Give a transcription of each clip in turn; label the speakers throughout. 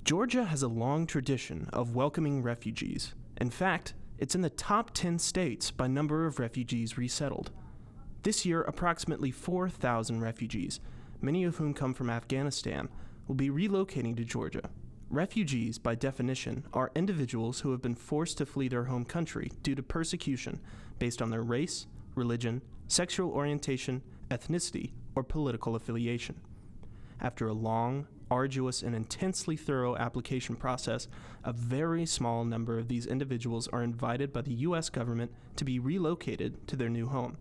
Speaker 1: Georgia has a long tradition of welcoming refugees. In fact, it's in the top 10 states by number of refugees resettled. This year, approximately 4,000 refugees, many of whom come from Afghanistan, will be relocating to Georgia. Refugees, by definition, are individuals who have been forced to flee their home country due to persecution based on their race, religion, sexual orientation, ethnicity, or political affiliation. After a long, arduous, and intensely thorough application process, a very small number of these individuals are invited by the U.S. government to be relocated to their new home.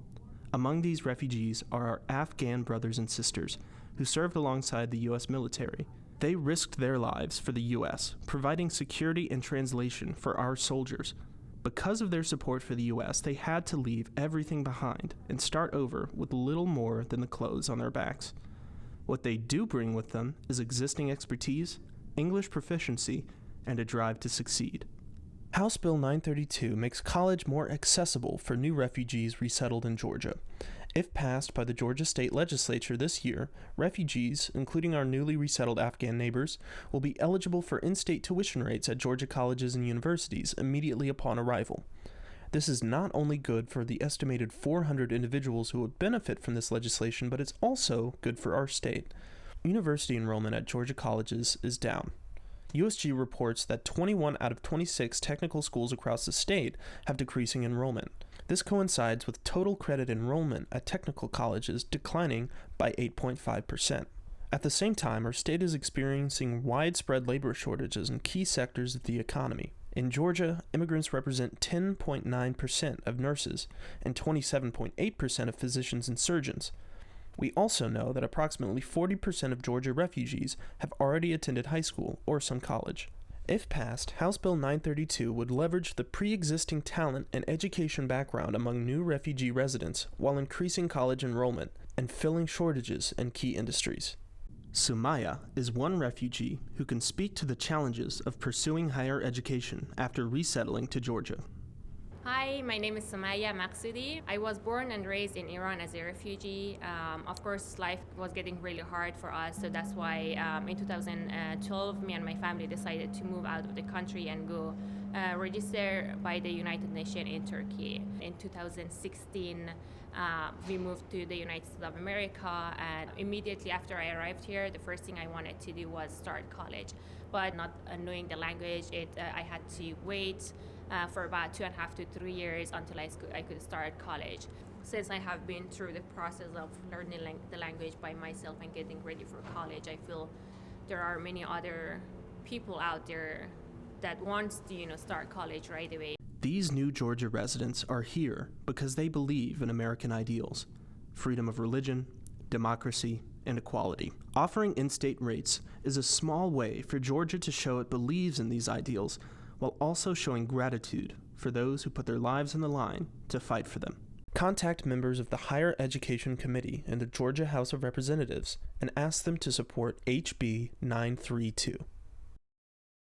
Speaker 1: Among these refugees are our Afghan brothers and sisters who served alongside the U.S. military. They risked their lives for the U.S., providing security and translation for our soldiers. Because of their support for the U.S., they had to leave everything behind and start over with little more than the clothes on their backs. What they do bring with them is existing expertise, English proficiency, and a drive to succeed. House Bill 932 makes college more accessible for new refugees resettled in Georgia. If passed by the Georgia State Legislature this year, refugees, including our newly resettled Afghan neighbors, will be eligible for in-state tuition rates at Georgia colleges and universities immediately upon arrival. This is not only good for the estimated 400 individuals who would benefit from this legislation, but it's also good for our state. University enrollment at Georgia colleges is down. USG reports that 21 out of 26 technical schools across the state have decreasing enrollment. This coincides with total credit enrollment at technical colleges declining by 8.5%. At the same time, our state is experiencing widespread labor shortages in key sectors of the economy. In Georgia, immigrants represent 10.9% of nurses and 27.8% of physicians and surgeons. We also know that approximately 40% of Georgia refugees have already attended high school or some college. If passed, House Bill 932 would leverage the pre-existing talent and education background among new refugee residents while increasing college enrollment and filling shortages in key industries. Sumaya is one refugee who can speak to the challenges of pursuing higher education after resettling to Georgia.
Speaker 2: Hi, my name is Sumaya Maksudi. I was born and raised in Iran as a refugee. Of course, life was getting really hard for us, so that's why in 2012, me and my family decided to move out of the country and go register by the United Nations in Turkey. In 2016, we moved to the United States of America, and immediately after I arrived here, the first thing I wanted to do was start college. But not knowing the language, I had to wait for about 2.5 to 3 years until I could start college. Since I have been through the process of learning the language by myself and getting ready for college, I feel there are many other people out there that wants to start college right away.
Speaker 1: These new Georgia residents are here because they believe in American ideals, freedom of religion, democracy, and equality. Offering in-state rates is a small way for Georgia to show it believes in these ideals, while also showing gratitude for those who put their lives on the line to fight for them. Contact members of the Higher Education Committee in the Georgia House of Representatives and ask them to support HB 932.